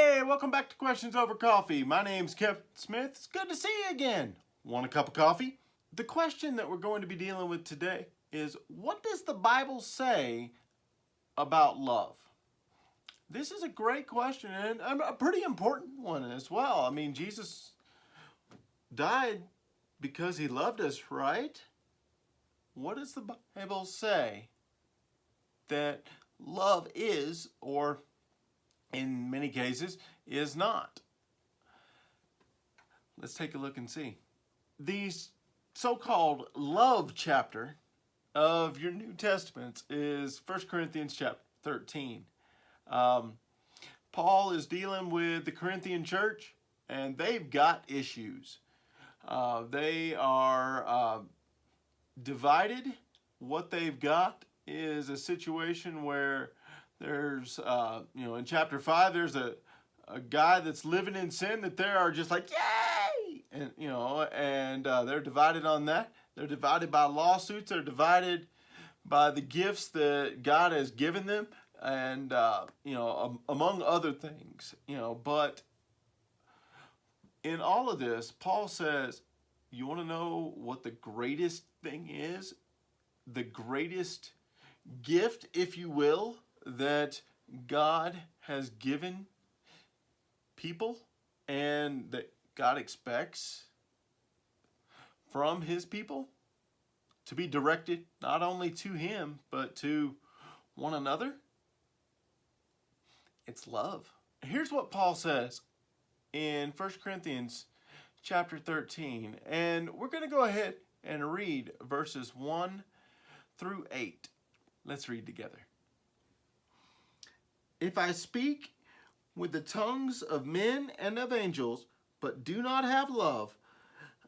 Hey, welcome back to Questions Over Coffee. My name's Kevin Smith. It's good to see you again. Want a cup of coffee? The question that we're going to be dealing with today is, what does the Bible say about love? This is a great question and a pretty important one as well. I mean, Jesus died because he loved us, right? What does the Bible say that love is, or in many cases, is not? Let's take a look and see. The so-called love chapter of your New Testament is 1 Corinthians chapter 13. Paul is dealing with the Corinthian church, and they've got issues. They are divided. What they've got is a situation where there's, in chapter 5, there's a guy that's living in sin that they are just like, yay! And, they're divided on that. They're divided by lawsuits. They're divided by the gifts that God has given them, and, among other things, but in all of this, Paul says, you want to know what the greatest thing is? The greatest gift, if you will, that God has given people and that God expects from his people to be directed not only to him but to one another? It's love. Here's what Paul says in 1 Corinthians chapter 13, and we're going to go ahead and read verses 1 through 8. Let's read together. If I speak with the tongues of men and of angels, but do not have love,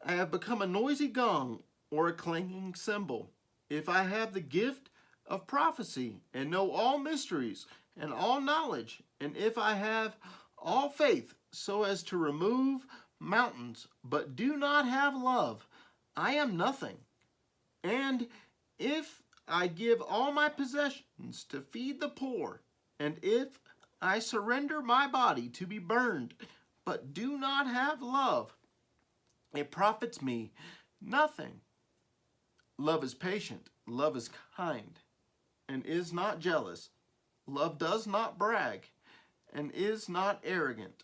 I have become a noisy gong or a clanging cymbal. If I have the gift of prophecy and know all mysteries and all knowledge, and if I have all faith so as to remove mountains, but do not have love, I am nothing. And if I give all my possessions to feed the poor, and if I surrender my body to be burned, but do not have love, it profits me nothing. Love is patient, love is kind, and is not jealous. Love does not brag, and is not arrogant,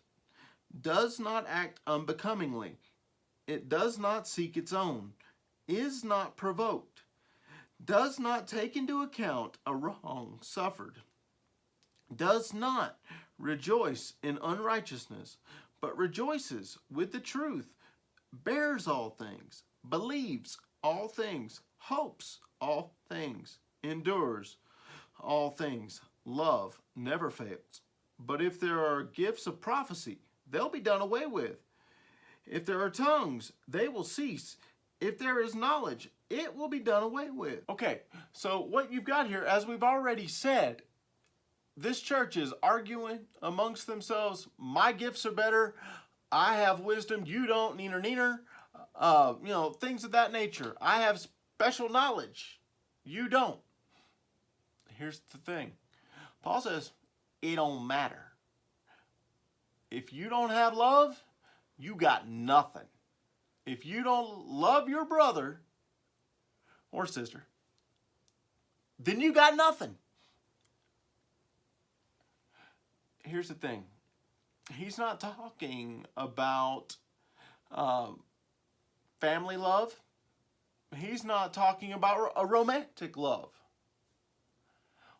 does not act unbecomingly. It does not seek its own, is not provoked, does not take into account a wrong suffered, does not rejoice in unrighteousness, but rejoices with the truth, bears all things, believes all things, hopes all things, endures all things. Love never fails. But if there are gifts of prophecy, they'll be done away with. If there are tongues, they will cease. If there is knowledge, it will be done away with. Okay, so what you've got here, as we've already said, this church is arguing amongst themselves. My gifts are better. I have wisdom. You don't. Neener, neener. Things of that nature. I have special knowledge. You don't. Here's the thing. Paul says, it don't matter. If you don't have love, you got nothing. If you don't love your brother or sister, then you got nothing. Here's the thing. He's not talking about family love. He's not talking about a romantic love.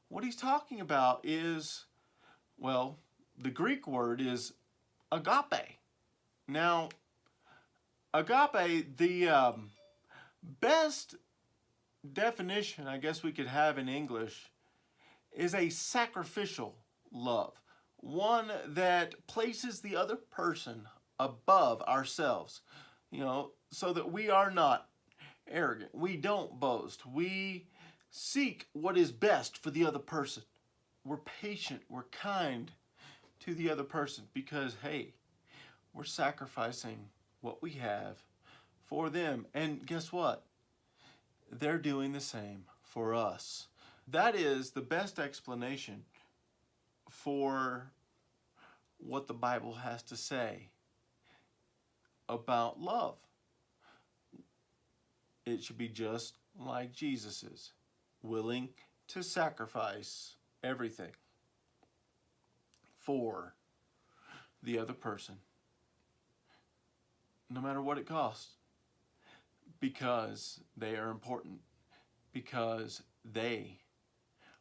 What he's talking about is, well, the Greek word is agape. Now, agape, the best definition I guess we could have in English is a sacrificial love. One that places the other person above ourselves, so that we are not arrogant. We don't boast. We seek what is best for the other person. We're patient. We're kind to the other person because, hey, we're sacrificing what we have for them. And guess what? They're doing the same for us. That is the best explanation for what the Bible has to say about love. It should be just like Jesus's, willing to sacrifice everything for the other person, no matter what it costs, because they are important, because they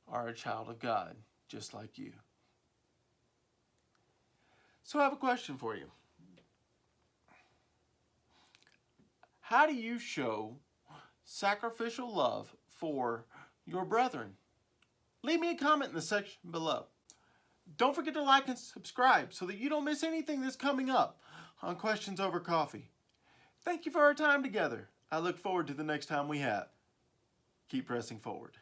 are a child of God, just like you. So I have a question for you. How do you show sacrificial love for your brethren? Leave me a comment in the section below. Don't forget to like and subscribe so that you don't miss anything that's coming up on Questions Over Coffee. Thank you for our time together. I look forward to the next time we have. Keep pressing forward.